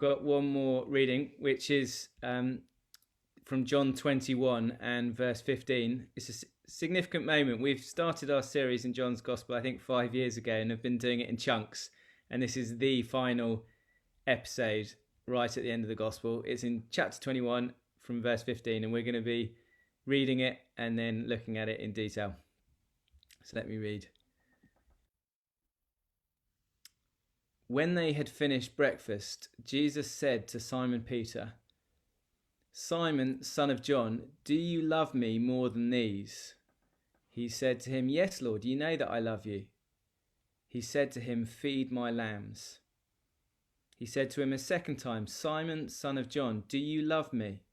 Got one more reading, which is from John 21 and verse 15. It's a significant moment. We've started our series in John's Gospel, I think 5 years ago, and have been doing it in chunks. And this is the final episode right at the end of the Gospel. It's in chapter 21 from verse 15, and we're going to be reading it and then looking at it in detail. So let me read. When they had finished breakfast, Jesus said to Simon Peter, "Simon, son of John, do you love me more than these?" He said to him, "Yes, Lord, you know that I love you." He said to him, "Feed my lambs." He said to him a second time, "Simon, son of John, do you love me?"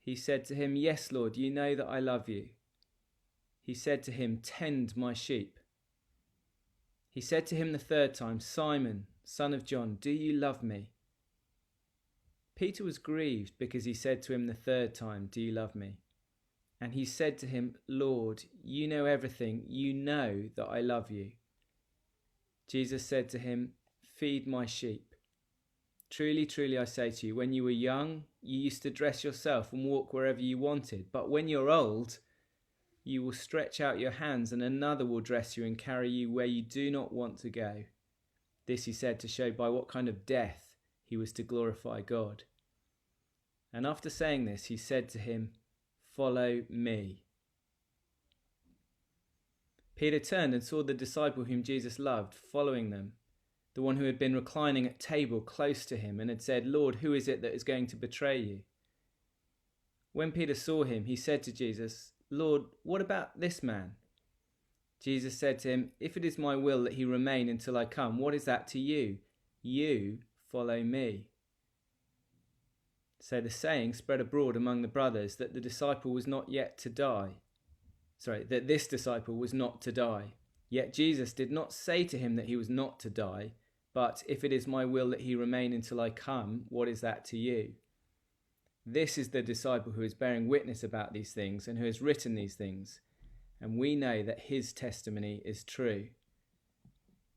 He said to him, "Yes, Lord, you know that I love you." He said to him, "Tend my sheep." He said to him the third time, "Simon, son of John, do you love me?" Peter was grieved because he said to him the third time, "Do you love me?" And he said to him, "Lord, you know everything. You know that I love you." Jesus said to him, "Feed my sheep. Truly, truly, I say to you, when you were young, you used to dress yourself and walk wherever you wanted. But when you're old, you will stretch out your hands and another will dress you and carry you where you do not want to go." This he said to show by what kind of death he was to glorify God. And after saying this, he said to him, "Follow me." Peter turned and saw the disciple whom Jesus loved following them, the one who had been reclining at table close to him, and had said, "Lord, who is it that is going to betray you?" When Peter saw him, he said to Jesus, "Lord, what about this man?" Jesus said to him, "If it is my will that he remain until I come, what is that to you? You follow me." So the saying spread abroad among the brothers that the disciple was not yet to die. That this disciple was not to die. Yet Jesus did not say to him that he was not to die, but if it is my will that he remain until I come, what is that to you? This is the disciple who is bearing witness about these things and who has written these things, and we know that his testimony is true.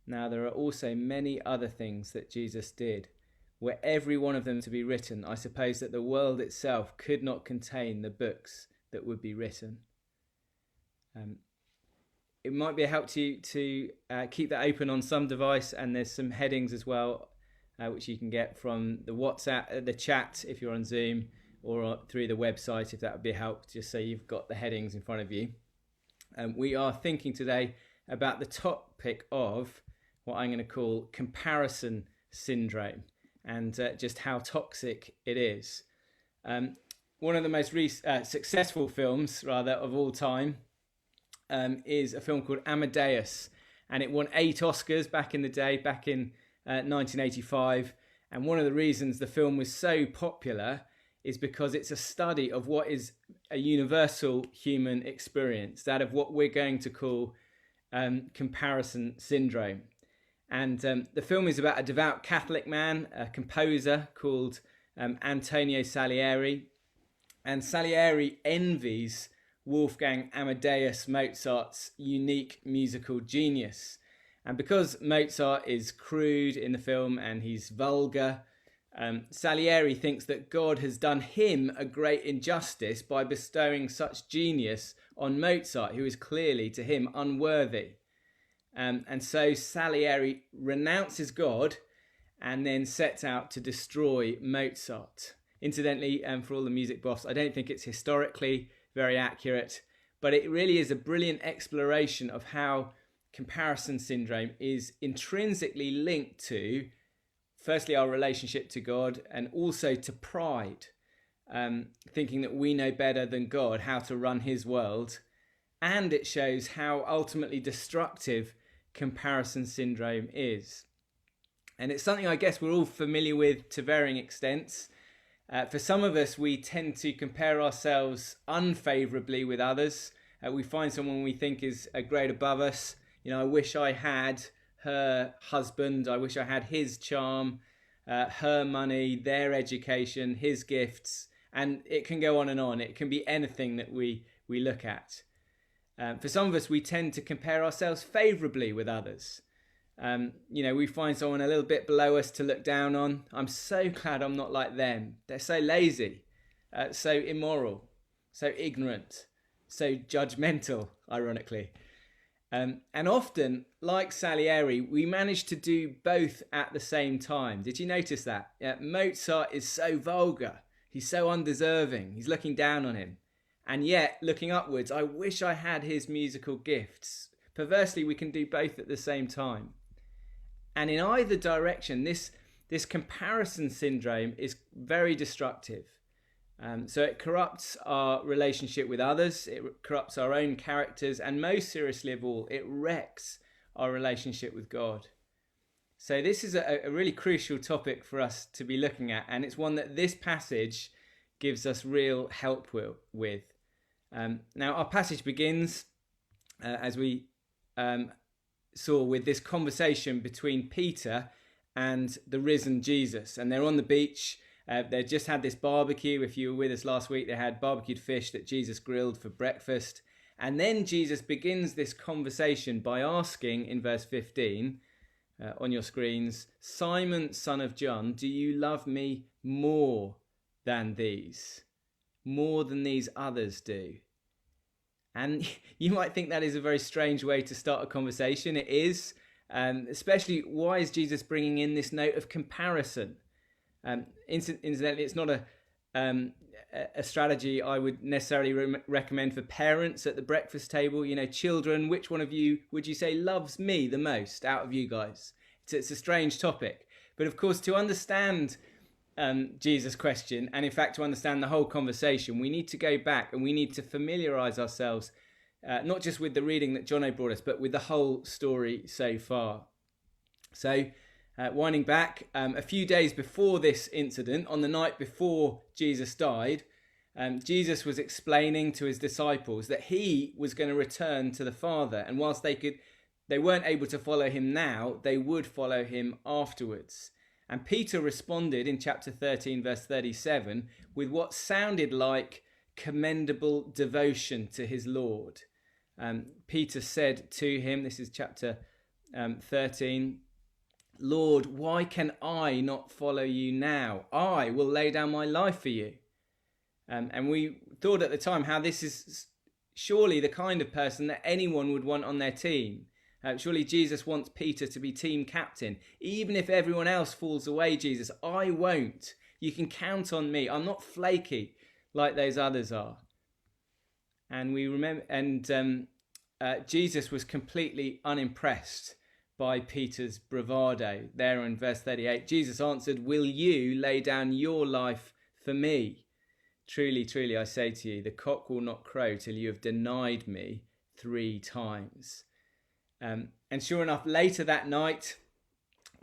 Now there are also many other things that Jesus did. Were every one of them to be written, I suppose that the world itself could not contain the books that would be written. It might be a help to you to keep that open on some device, and there's some headings as well, which you can get from the WhatsApp, the chat if you're on Zoom, or through the website if that would be a help, just so you've got the headings in front of you. We are thinking today about the topic of what I'm going to call comparison syndrome, and just how toxic it is. One of the most successful films, of all time, is a film called Amadeus, and it won 8 Oscars back in the day, back in 1985. And one of the reasons the film was so popular is because it's a study of what is a universal human experience, that of what we're going to call comparison syndrome. And the film is about a devout Catholic man, a composer called Antonio Salieri. And Salieri envies Wolfgang Amadeus Mozart's unique musical genius. And because Mozart is crude in the film and he's vulgar, Salieri thinks that God has done him a great injustice by bestowing such genius on Mozart, who is clearly to him unworthy. And so Salieri renounces God and then sets out to destroy Mozart. Incidentally, for all the music buffs, I don't think it's historically very accurate, but it really is a brilliant exploration of how comparison syndrome is intrinsically linked to, firstly, our relationship to God, and also to pride, thinking that we know better than God how to run his world. And it shows how ultimately destructive comparison syndrome is. And it's something I guess we're all familiar with to varying extents. For some of us, we tend to compare ourselves unfavorably with others. We find someone we think is a grade above us. I wish I had her husband. I wish I had his charm, her money, their education, his gifts. And it can go on and on. It can be anything that we look at. For some of us, we tend to compare ourselves favorably with others. We find someone a little bit below us to look down on. I'm so glad I'm not like them. They're so lazy, so immoral, so ignorant, so judgmental, ironically. And often, like Salieri, we manage to do both at the same time. Did you notice that? Mozart is so vulgar. He's so undeserving. He's looking down on him. And yet, looking upwards, I wish I had his musical gifts. Perversely, we can do both at the same time. And in either direction, this comparison syndrome is very destructive. So it corrupts our relationship with others, it corrupts our own characters, and most seriously of all, it wrecks our relationship with God. So this is a really crucial topic for us to be looking at, and it's one that this passage gives us real help with. Now, our passage begins, as we saw, with this conversation between Peter and the risen Jesus, and they're on the beach. They just had this barbecue. If you were with us last week, they had barbecued fish that Jesus grilled for breakfast. And then Jesus begins this conversation by asking in verse 15 on your screens, "Simon, son of John, do you love me more than these? More than these others do?" And you might think that is a very strange way to start a conversation. It is, especially why is Jesus bringing in this note of comparison? Incidentally, it's not a strategy I would necessarily recommend for parents at the breakfast table. Children, which one of you would you say loves me the most out of you guys? It's a strange topic. But of course, to understand Jesus' question, and in fact to understand the whole conversation, we need to go back and we need to familiarise ourselves, not just with the reading that Jono brought us, but with the whole story so far. So, winding back, a few days before this incident, on the night before Jesus died, Jesus was explaining to his disciples that he was going to return to the Father, and whilst they weren't able to follow him now, they would follow him afterwards. And Peter responded in chapter 13, verse 37, with what sounded like commendable devotion to his Lord. Peter said to him, this is chapter 13, "Lord, why can I not follow you now? I will lay down my life for you." And we thought at the time how this is surely the kind of person that anyone would want on their team. Surely Jesus wants Peter to be team captain. Even if everyone else falls away, Jesus, I won't. You can count on me. I'm not flaky like those others are. And we remember, and Jesus was completely unimpressed by Peter's bravado. There in verse 38, Jesus answered, "Will you lay down your life for me? Truly, truly, I say to you, the cock will not crow till you have denied me 3 times. And sure enough, later that night,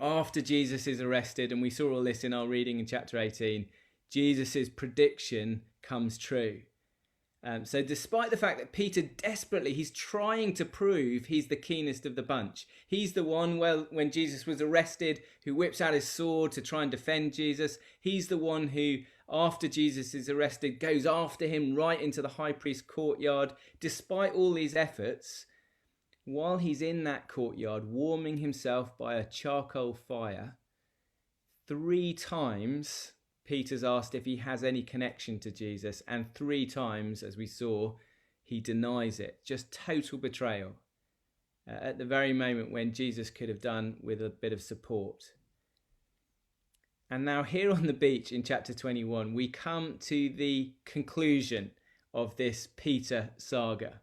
after Jesus is arrested, and we saw all this in our reading in chapter 18, Jesus' prediction comes true. So despite the fact that Peter desperately, he's trying to prove he's the keenest of the bunch. He's the one, when Jesus was arrested, who whips out his sword to try and defend Jesus. He's the one who, after Jesus is arrested, goes after him right into the high priest's courtyard. Despite all these efforts, while he's in that courtyard, warming himself by a charcoal fire, 3 times Peter's asked if he has any connection to Jesus, and 3 times, as we saw, he denies it. Just total betrayal at the very moment when Jesus could have done with a bit of support. And now here on the beach in chapter 21, we come to the conclusion of this Peter saga.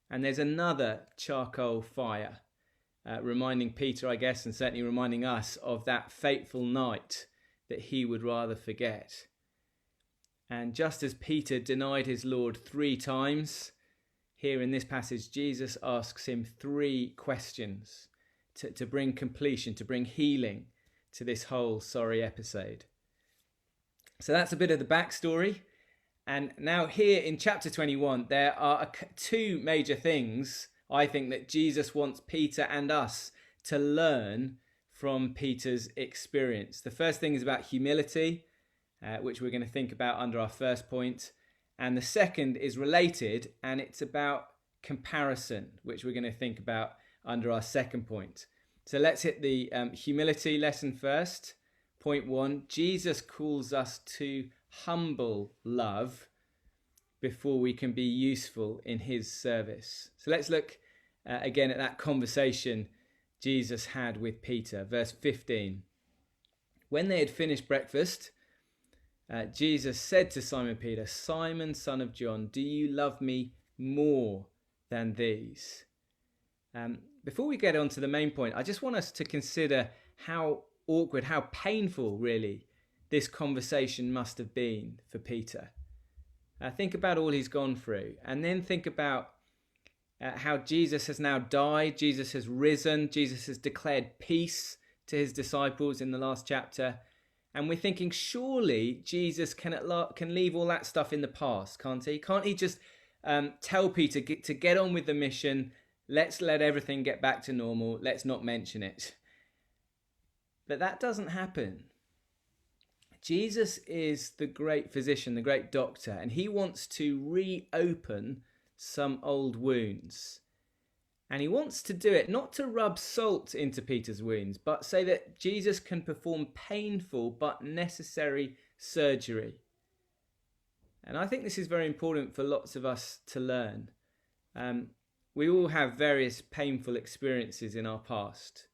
And there's another charcoal fire, reminding Peter, I guess, and certainly reminding us of that fateful night that he would rather forget. And just as Peter denied his Lord 3 times, here in this passage, Jesus asks him 3 questions to bring completion, to bring healing to this whole sorry episode. So that's a bit of the backstory. And now here in chapter 21, there are 2 major things, I think, that Jesus wants Peter and us to learn from Peter's experience. The first thing is about humility, which we're going to think about under our first point. And the second is related, and it's about comparison, which we're going to think about under our second point. So let's hit the humility lesson first. Point 1, Jesus calls us to humble love before we can be useful in his service. So let's look again at that conversation Jesus had with Peter. Verse 15. When they had finished breakfast, Jesus said to Simon Peter, "Simon, son of John, do you love me more than these?" Before we get on to the main point, I just want us to consider how awkward, how painful really this conversation must have been for Peter. Think about all he's gone through, and then think about how Jesus has now died, Jesus has risen, Jesus has declared peace to his disciples in the last chapter. And we're thinking, surely Jesus can leave all that stuff in the past, can't he? Can't he just tell Peter to get on with the mission? Let's let everything get back to normal. Let's not mention it. But that doesn't happen. Jesus is the great physician, the great doctor, and he wants to reopen some old wounds. And he wants to do it not to rub salt into Peter's wounds, but so that Jesus can perform painful but necessary surgery. And I think this is very important for lots of us to learn. We all have various painful experiences in our past.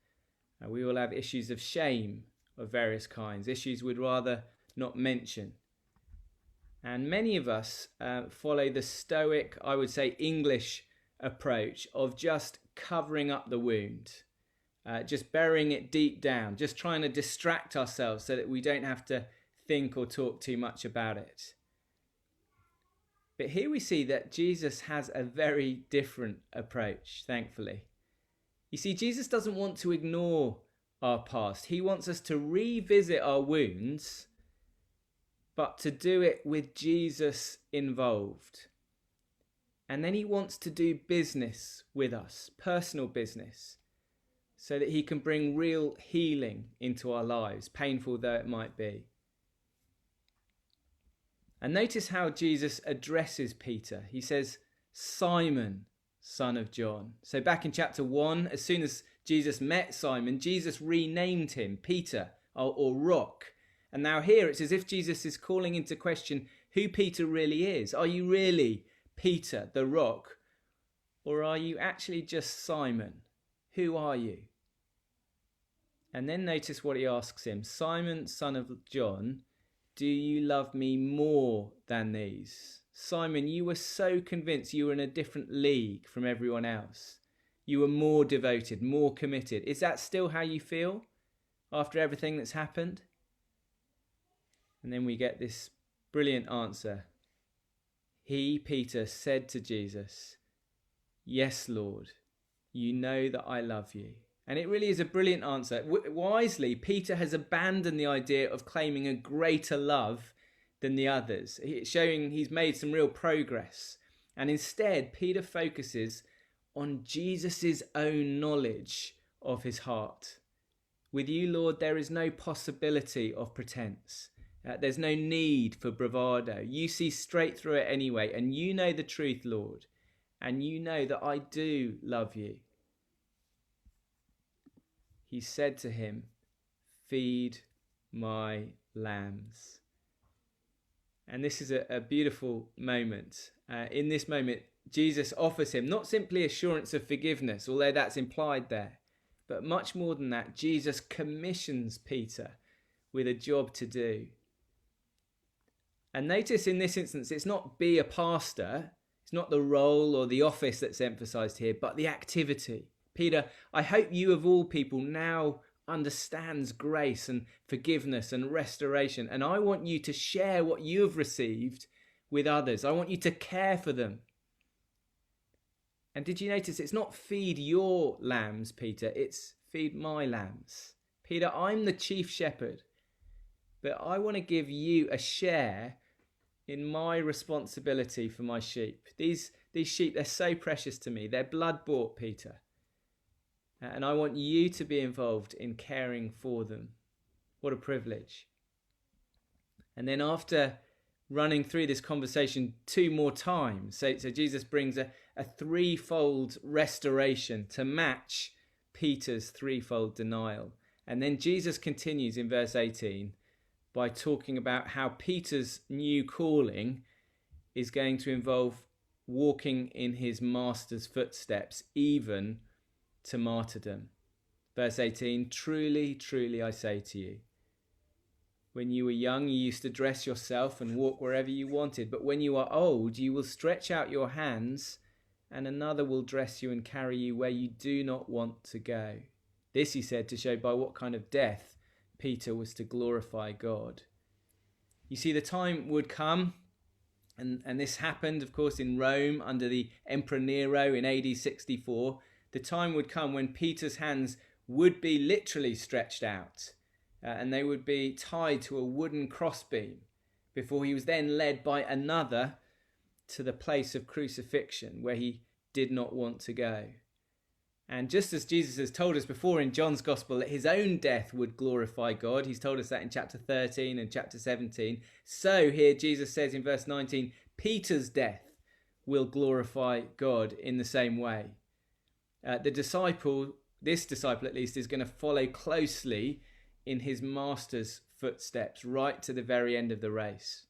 We all have issues of shame of various kinds, issues we'd rather not mention. And many of us follow the stoic, I would say English approach of just covering up the wound, just burying it deep down, just trying to distract ourselves so that we don't have to think or talk too much about it. But here we see that Jesus has a very different approach, thankfully. You see, Jesus doesn't want to ignore our past. He wants us to revisit our wounds, but to do it with Jesus involved. And then he wants to do business with us, personal business, so that he can bring real healing into our lives, painful though it might be. And notice how Jesus addresses Peter. He says, "Simon, son of John." So back in chapter 1, as soon as Jesus met Simon, Jesus renamed him Peter or Rock. And now here it's as if Jesus is calling into question who Peter really is. Are you really Peter, the Rock? Or are you actually just Simon? Who are you? And then notice what he asks him. "Simon, son of John, do you love me more than these?" Simon, you were so convinced you were in a different league from everyone else. You were more devoted, more committed. Is that still how you feel after everything that's happened? And then we get this brilliant answer. He, Peter, said to Jesus, "Yes, Lord, you know that I love you." And it really is a brilliant answer. Wisely, Peter has abandoned the idea of claiming a greater love than the others, showing he's made some real progress. And instead, Peter focuses on Jesus' own knowledge of his heart. With you, Lord, there is no possibility of pretense. There's no need for bravado. You see straight through it anyway, and you know the truth, Lord, and you know that I do love you. He said to him, "Feed my lambs." And this is a beautiful moment. In this moment, Jesus offers him not simply assurance of forgiveness, although that's implied there, but much more than that. Jesus commissions Peter with a job to do. And notice in this instance, it's not be a pastor. It's not the role or the office that's emphasized here, but the activity. Peter, I hope you of all people now understands grace and forgiveness and restoration. And I want you to share what you have received with others. I want you to care for them. And did you notice it's not feed your lambs, Peter, it's feed my lambs. Peter, I'm the chief shepherd, but I want to give you a share in my responsibility for my sheep. These sheep, they're so precious to me. They're blood bought, Peter. And I want you to be involved in caring for them. What a privilege. And then after running through this conversation 2 more times, so Jesus brings a threefold restoration to match Peter's threefold denial. And then Jesus continues in verse 18 by talking about how Peter's new calling is going to involve walking in his master's footsteps, even to martyrdom. Verse 18, truly, truly, I say to you, when you were young, you used to dress yourself and walk wherever you wanted. But when you are old, you will stretch out your hands and another will dress you and carry you where you do not want to go. This he said to show by what kind of death Peter was to glorify God. You see, the time would come, and this happened, of course, in Rome under the Emperor Nero in AD 64. The time would come when Peter's hands would be literally stretched out, and they would be tied to a wooden crossbeam before he was then led by another to the place of crucifixion where he did not want to go. And just as Jesus has told us before in John's Gospel that his own death would glorify God, he's told us that in chapter 13 and chapter 17. So here Jesus says in verse 19, Peter's death will glorify God in the same way. This disciple at least, is going to follow closely in his master's footsteps right to the very end of the race.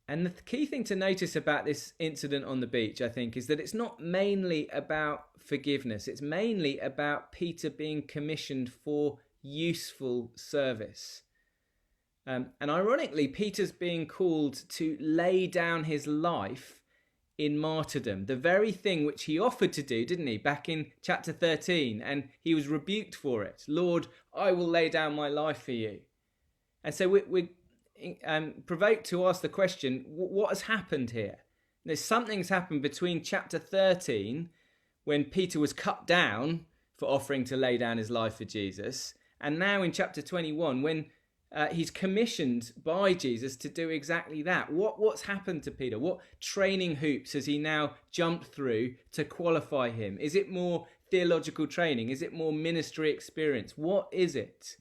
And the key thing to notice about this incident on the beach, I think, is that it's not mainly about forgiveness. It's mainly about Peter being commissioned for useful service. And ironically, Peter's being called to lay down his life in martyrdom, the very thing which he offered to do, didn't he, back in chapter 13, and he was rebuked for it. Lord, I will lay down my life for you. And so we're provoked to ask the question, what has happened here? Something's happened between chapter 13, when Peter was cut down for offering to lay down his life for Jesus, and now in chapter 21, when he's commissioned by Jesus to do exactly that. What's happened to Peter? What training hoops has he now jumped through to qualify him? Is it more theological training? Is it more ministry experience? What is it?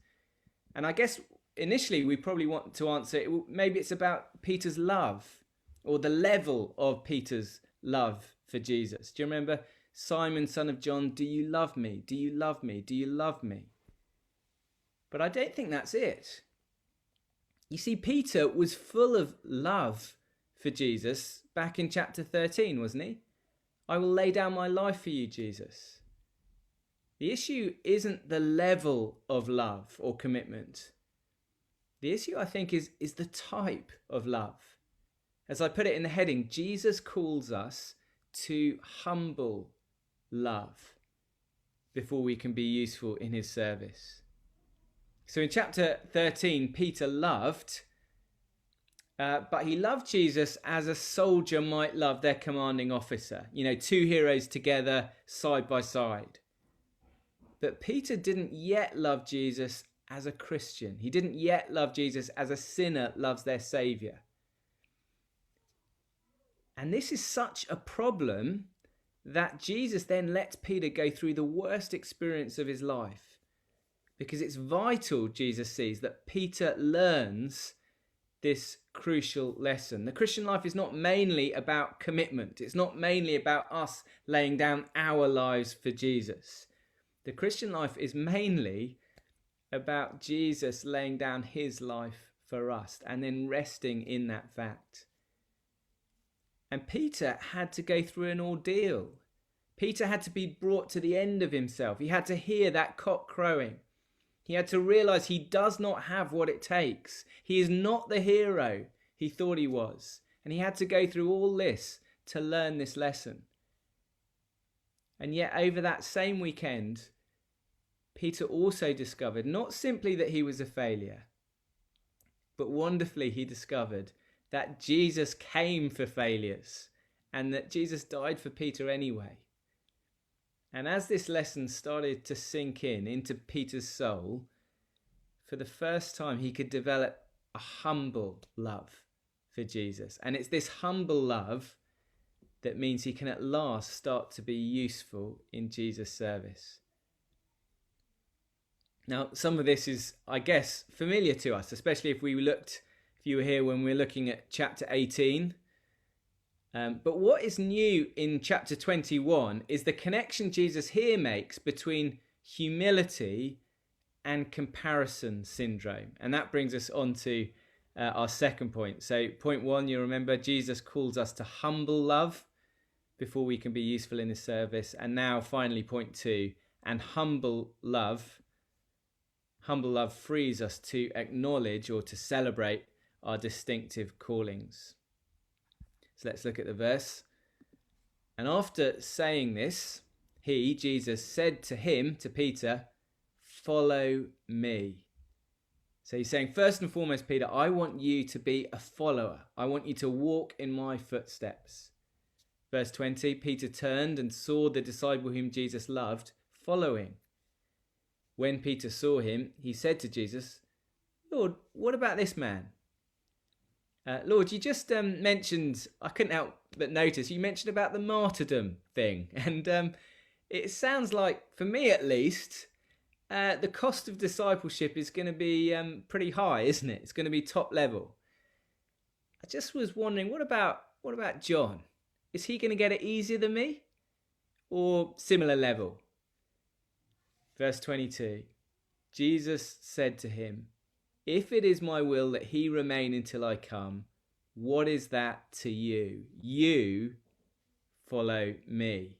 And I guess initially we probably want to answer, maybe it's about Peter's love, or the level of Peter's love for Jesus. Do you remember, Simon, son of John, do you love me? Do you love me? Do you love me? But I don't think that's it. You see, Peter was full of love for Jesus back in chapter 13, wasn't he? I will lay down my life for you, Jesus. The issue isn't the level of love or commitment. The issue, I think, is the type of love. As I put it in the heading, Jesus calls us to humble love before we can be useful in his service. So in chapter 13, Peter loved, but he loved Jesus as a soldier might love their commanding officer. You know, two heroes together, side by side. But Peter didn't yet love Jesus as a Christian. He didn't yet love Jesus as a sinner loves their Saviour. And this is such a problem that Jesus then lets Peter go through the worst experience of his life. Because it's vital, Jesus sees, that Peter learns this crucial lesson. The Christian life is not mainly about commitment. It's not mainly about us laying down our lives for Jesus. The Christian life is mainly about Jesus laying down his life for us and then resting in that fact. And Peter had to go through an ordeal. Peter had to be brought to the end of himself. He had to hear that cock crowing. He had to realize he does not have what it takes. He is not the hero he thought he was. And he had to go through all this to learn this lesson. And yet over that same weekend, Peter also discovered not simply that he was a failure, but wonderfully he discovered that Jesus came for failures and that Jesus died for Peter anyway. And as this lesson started to sink in into Peter's soul, for the first time he could develop a humble love for Jesus. And it's this humble love that means he can at last start to be useful in Jesus' service. Now, some of this is, I guess, familiar to us, especially if you were here when we're looking at chapter 18. But what is new in chapter 21 is the connection Jesus here makes between humility and comparison syndrome. And that brings us on to our second point. So point one, you remember, Jesus calls us to humble love before we can be useful in his service. And now finally point two, and humble love frees us to acknowledge or to celebrate our distinctive callings. So let's look at the verse. And after saying this, he, Jesus, said to him, to Peter, "Follow me." So he's saying, first and foremost, Peter, I want you to be a follower. I want you to walk in my footsteps. Verse 20, Peter turned and saw the disciple whom Jesus loved following. When Peter saw him, he said to Jesus, "Lord, what about this man?" Lord, you just mentioned, I couldn't help but notice, you mentioned about the martyrdom thing. And it sounds like, for me at least, the cost of discipleship is going to be pretty high, isn't it? It's going to be top level. I just was wondering, what about John? Is he going to get it easier than me? Or similar level? Verse 22, Jesus said to him, "If it is my will that he remain until I come, what is that to you? You follow me."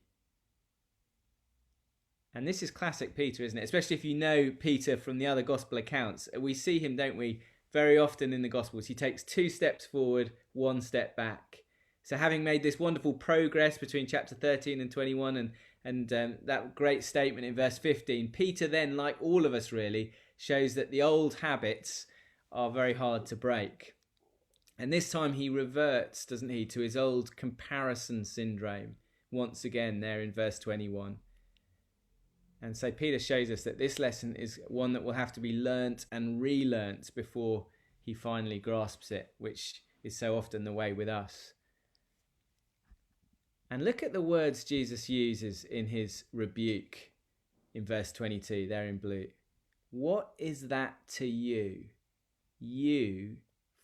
And this is classic Peter, isn't it? Especially if you know Peter from the other gospel accounts. We see him, don't we, very often in the gospels. He takes 2 steps forward, 1 step back. So having made this wonderful progress between chapter 13 and 21 and that great statement in verse 15, Peter then, like all of us really, shows that the old habits are very hard to break. And this time he reverts, doesn't he, to his old comparison syndrome, once again there in verse 21. And so Peter shows us that this lesson is one that will have to be learnt and relearnt before he finally grasps it, which is so often the way with us. And look at the words Jesus uses in his rebuke in verse 22, there in blue. What is that to you? You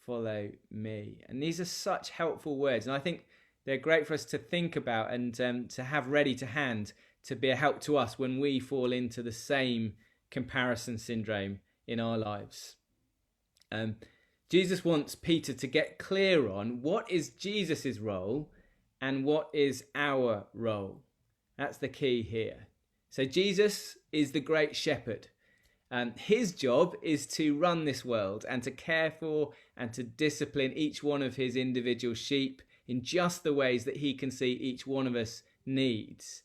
follow me. And these are such helpful words. And I think they're great for us to think about and to have ready to hand to be a help to us when we fall into the same comparison syndrome in our lives. Jesus wants Peter to get clear on what is Jesus's role and what is our role. That's the key here. So Jesus is the great shepherd. His job is to run this world and to care for and to discipline each one of his individual sheep in just the ways that he can see each one of us needs.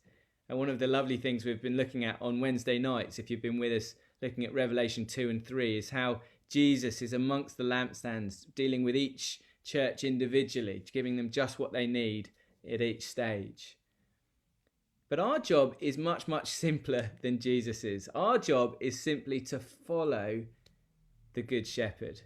And one of the lovely things we've been looking at on Wednesday nights, if you've been with us looking at Revelation 2 and 3, is how Jesus is amongst the lampstands, dealing with each church individually, giving them just what they need at each stage. But our job is much, much simpler than Jesus's. Our job is simply to follow the Good Shepherd.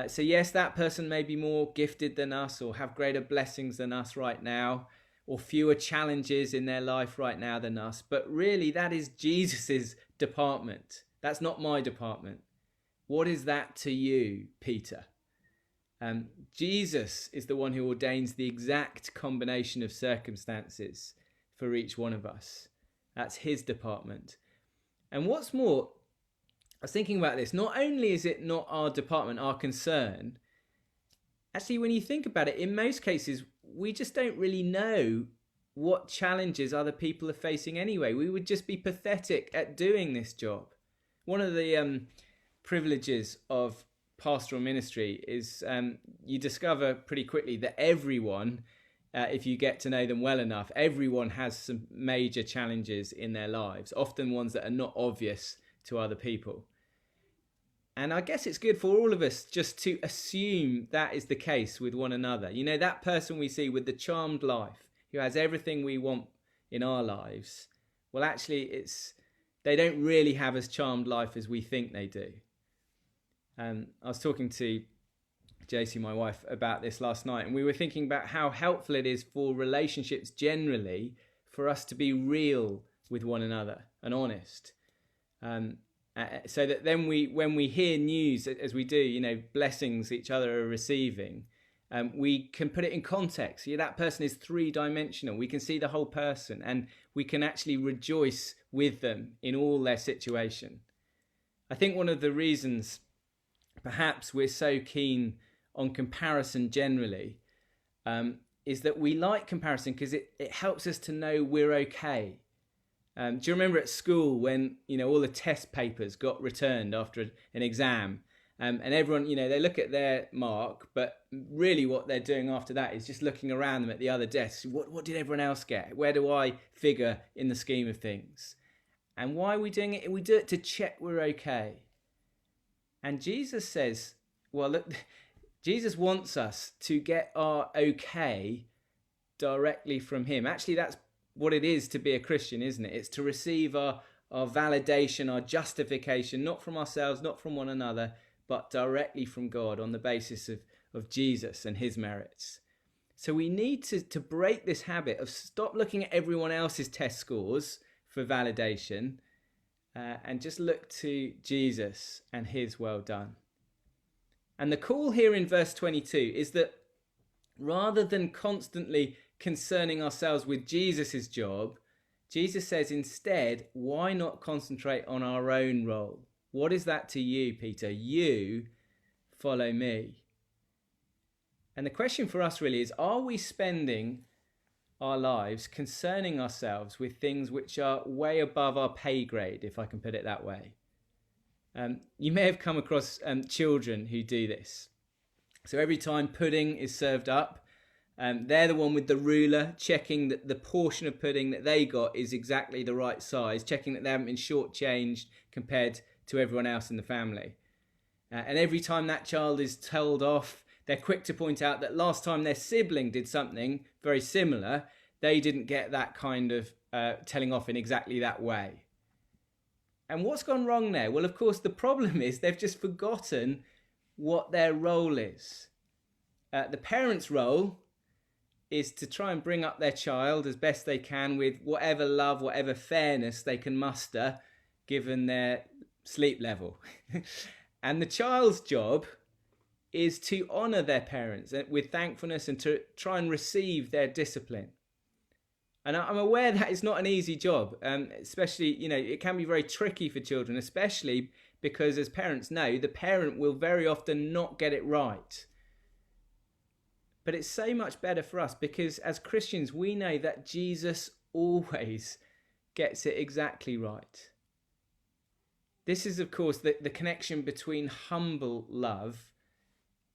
So yes, that person may be more gifted than us or have greater blessings than us right now, or fewer challenges in their life right now than us. But really, that is Jesus's department. That's not my department. What is that to you, Peter? Jesus is the one who ordains the exact combination of circumstances for each one of us. That's his department. And what's more, I was thinking about this, not only is it not our department, our concern, actually when you think about it, in most cases, we just don't really know what challenges other people are facing anyway. We would just be pathetic at doing this job. One of the privileges of pastoral ministry is you discover pretty quickly that everyone, if you get to know them well enough, everyone has some major challenges in their lives, often ones that are not obvious to other people. And I guess it's good for all of us just to assume that is the case with one another. You know, that person we see with the charmed life, who has everything we want in our lives, well, actually, they don't really have as charmed life as we think they do. I was talking to Josie, my wife, about this last night, and we were thinking about how helpful it is for relationships generally for us to be real with one another and honest. So that then when we hear news, as we do, you know, blessings each other are receiving, We can put it in context. Yeah, that person is three-dimensional. We can see the whole person, and we can actually rejoice with them in all their situation. I think one of the reasons perhaps we're so keen on comparison generally is that we like comparison because it helps us to know we're okay. Do you remember at school when all the test papers got returned after an exam? And everyone, they look at their mark, but really what they're doing after that is just looking around them at the other desks. What did everyone else get? Where do I figure in the scheme of things? And why are we doing it? We do it to check we're okay. And Jesus says, well, look, Jesus wants us to get our okay directly from him. Actually, that's what it is to be a Christian, isn't it? It's to receive our validation, our justification, not from ourselves, not from one another, but directly from God on the basis of Jesus and his merits. So we need to break this habit of stop looking at everyone else's test scores for validation and just look to Jesus and his well done. And the call here in verse 22 is that rather than constantly concerning ourselves with Jesus's job, Jesus says instead, why not concentrate on our own role? What is that to you, Peter? You follow me. And the question for us really is, are we spending our lives concerning ourselves with things which are way above our pay grade, if I can put it that way? You may have come across children who do this. So every time pudding is served up, they're the one with the ruler, checking that the portion of pudding that they got is exactly the right size, checking that they haven't been shortchanged compared to everyone else in the family. And every time that child is told off, they're quick to point out that last time their sibling did something very similar, they didn't get that kind of telling off in exactly that way. And what's gone wrong there? Well, of course, the problem is they've just forgotten what their role is. The parent's role is to try and bring up their child as best they can with whatever love, whatever fairness they can muster, given their sleep level. And the child's job is to honour their parents with thankfulness and to try and receive their discipline. And I'm aware that it's not an easy job, especially, it can be very tricky for children, especially because, as parents know, the parent will very often not get it right. But it's so much better for us because as Christians, we know that Jesus always gets it exactly right. This is, of course, the connection between humble love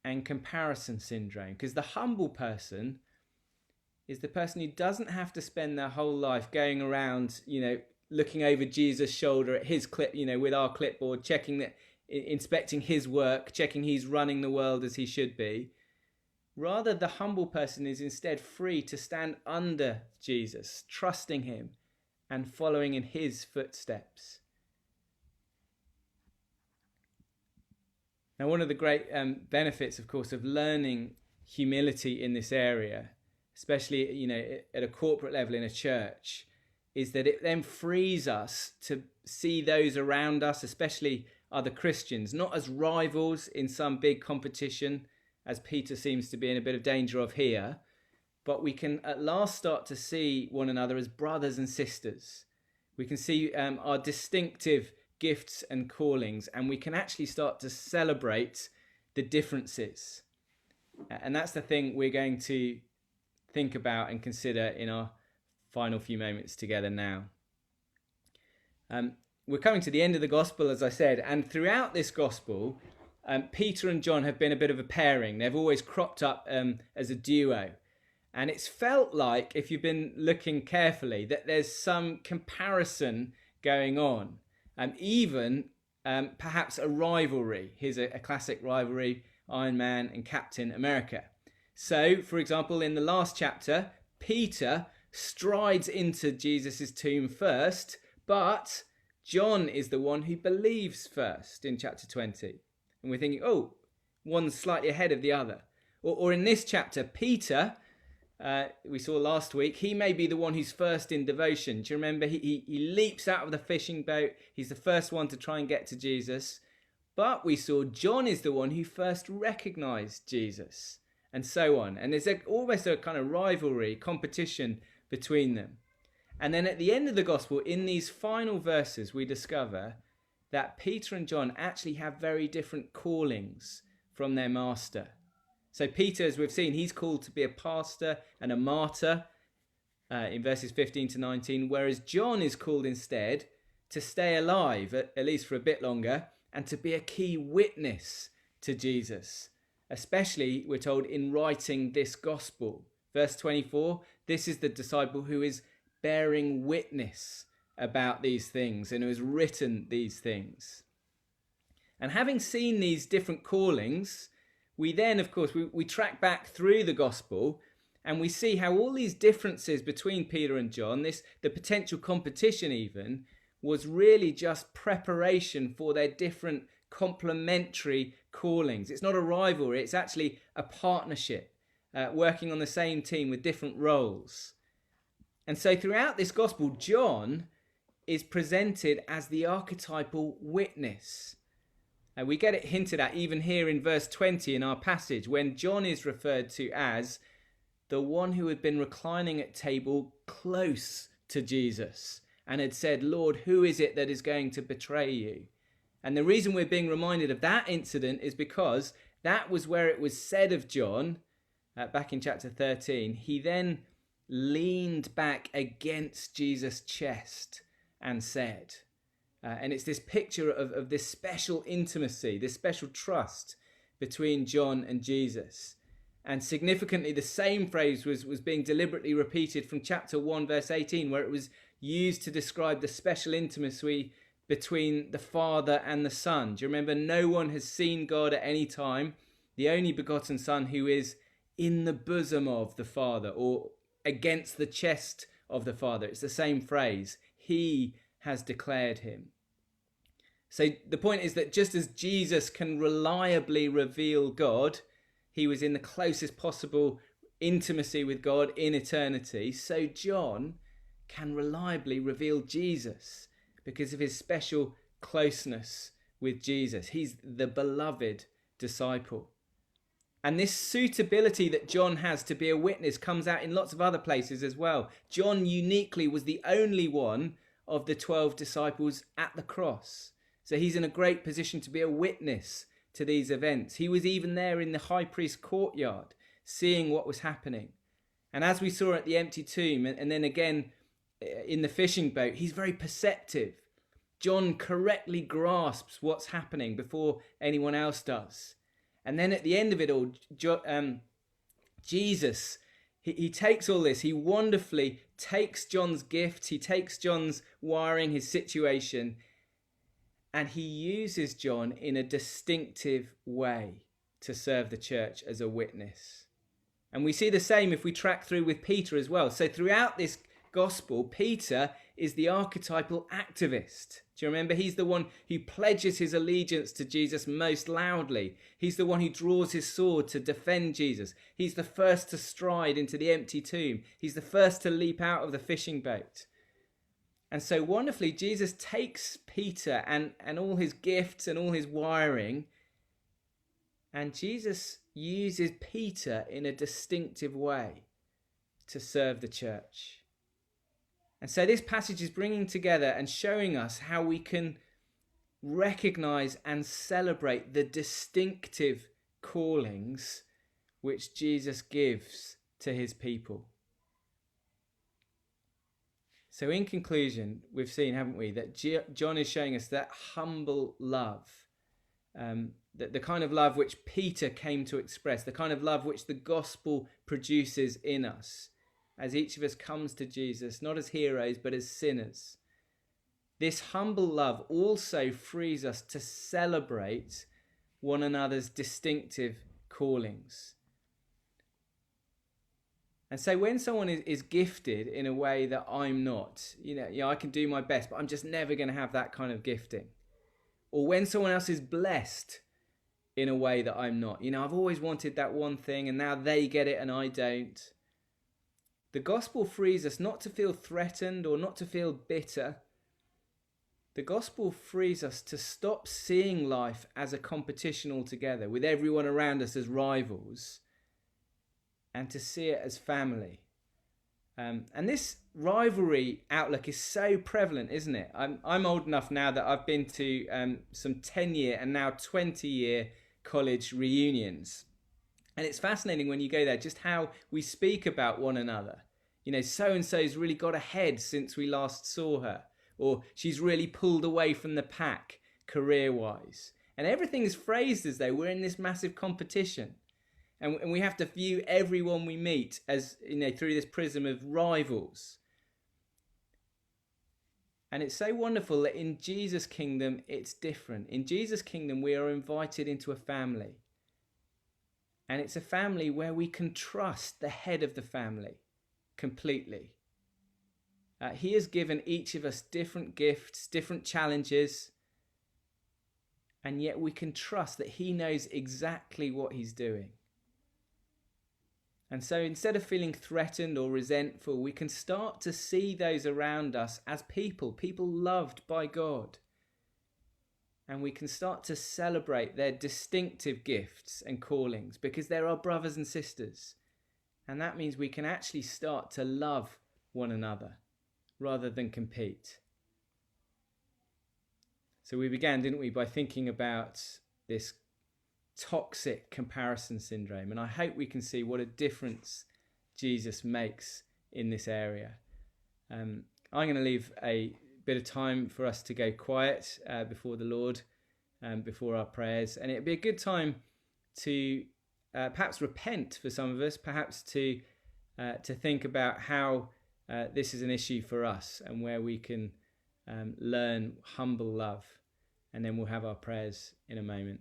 and comparison syndrome, because the humble person is the person who doesn't have to spend their whole life going around, looking over Jesus' shoulder at his clip, with our clipboard, checking that, inspecting his work, checking he's running the world as he should be. Rather, the humble person is instead free to stand under Jesus, trusting him and following in his footsteps. Now, one of the great benefits, of course, of learning humility in this area, especially, at a corporate level in a church, is that it then frees us to see those around us, especially other Christians, not as rivals in some big competition, as Peter seems to be in a bit of danger of here, but we can at last start to see one another as brothers and sisters. We can see our distinctive gifts and callings, and we can actually start to celebrate the differences. And that's the thing we're going to think about and consider in our final few moments together now. We're coming to the end of the gospel, as I said, and throughout this gospel, Peter and John have been a bit of a pairing. They've always cropped up as a duo. And it's felt like, if you've been looking carefully, that there's some comparison going on. Even perhaps a rivalry. Here's a classic rivalry, Iron Man and Captain America. So, for example, in the last chapter, Peter strides into Jesus' tomb first, but John is the one who believes first in chapter 20. And we're thinking, one's slightly ahead of the other. Or in this chapter, Peter, we saw last week, he may be the one who's first in devotion. Do you remember? He leaps out of the fishing boat. He's the first one to try and get to Jesus. But we saw John is the one who first recognized Jesus and so on. And there's almost a kind of rivalry, competition between them. And then at the end of the gospel, in these final verses, we discover that Peter and John actually have very different callings from their master. So Peter, as we've seen, he's called to be a pastor and a martyr in verses 15 to 19, whereas John is called instead to stay alive, at least for a bit longer, and to be a key witness to Jesus, especially, we're told, in writing this gospel. Verse 24, this is the disciple who is bearing witness about these things and who has written these things. And having seen these different callings, we then, of course, we track back through the gospel and we see how all these differences between Peter and John, the potential competition even, was really just preparation for their different complementary callings. It's not a rivalry, it's actually a partnership, working on the same team with different roles. And so throughout this gospel, John is presented as the archetypal witness. And we get it hinted at even here in verse 20 in our passage, when John is referred to as the one who had been reclining at table close to Jesus and had said, Lord, who is it that is going to betray you? And the reason we're being reminded of that incident is because that was where it was said of John, back in chapter 13, he then leaned back against Jesus' chest and said, and it's this picture of this special intimacy, this special trust between John and Jesus. And significantly, the same phrase was being deliberately repeated from chapter 1, verse 18, where it was used to describe the special intimacy between the Father and the Son. Do you remember? No one has seen God at any time, the only begotten Son who is in the bosom of the Father, or against the chest of the Father. It's the same phrase. He has declared him. So the point is that just as Jesus can reliably reveal God, he was in the closest possible intimacy with God in eternity, so John can reliably reveal Jesus because of his special closeness with Jesus. He's the beloved disciple. And this suitability that John has to be a witness comes out in lots of other places as well. John uniquely was the only one of the 12 disciples at the cross. So he's in a great position to be a witness to these events. He was even there in the high priest's courtyard, seeing what was happening. And as we saw at the empty tomb, and then again in the fishing boat, he's very perceptive. John correctly grasps what's happening before anyone else does. And then at the end of it all, Jesus, he takes all this, he wonderfully takes John's gift, he takes John's wiring, his situation, and he uses John in a distinctive way to serve the church as a witness. And we see the same if we track through with Peter as well. So throughout this gospel, Peter is the archetypal activist. Do you remember? He's the one who pledges his allegiance to Jesus most loudly. He's the one who draws his sword to defend Jesus. He's the first to stride into the empty tomb. He's the first to leap out of the fishing boat. And so wonderfully, Jesus takes Peter and all his gifts and all his wiring, and Jesus uses Peter in a distinctive way to serve the church. And so this passage is bringing together and showing us how we can recognize and celebrate the distinctive callings which Jesus gives to his people. So in conclusion, we've seen, haven't we, that John is showing us that humble love, the kind of love which Peter came to express, the kind of love which the gospel produces in us, as each of us comes to Jesus, not as heroes, but as sinners. This humble love also frees us to celebrate one another's distinctive callings. And so when someone is gifted in a way that I'm not, I can do my best, but I'm just never going to have that kind of gifting. Or when someone else is blessed in a way that I'm not. I've always wanted that one thing and now they get it and I don't. The gospel frees us not to feel threatened or not to feel bitter. The gospel frees us to stop seeing life as a competition altogether, with everyone around us as rivals, and to see it as family. And this rivalry outlook is so prevalent, isn't it? I'm old enough now that I've been to some 10-year and now 20-year college reunions. And it's fascinating when you go there just how we speak about one another. You know, so and so's really got ahead since we last saw her, or she's really pulled away from the pack career wise. And everything is phrased as though we're in this massive competition. And we have to view everyone we meet as, you know, through this prism of rivals. And it's so wonderful that in Jesus' kingdom, it's different. In Jesus' kingdom, we are invited into a family. And it's a family where we can trust the head of the family completely. He has given each of us different gifts, different challenges. And yet we can trust that he knows exactly what he's doing. And so instead of feeling threatened or resentful, we can start to see those around us as people loved by God. And we can start to celebrate their distinctive gifts and callings because they're our brothers and sisters. And that means we can actually start to love one another rather than compete. So we began, didn't we, by thinking about this toxic comparison syndrome, and I hope we can see what a difference Jesus makes in this area. I'm going to leave a bit of time for us to go quiet before the Lord, before our prayers, and it'd be a good time to perhaps repent for some of us, perhaps to think about how this is an issue for us and where we can learn humble love, and then we'll have our prayers in a moment.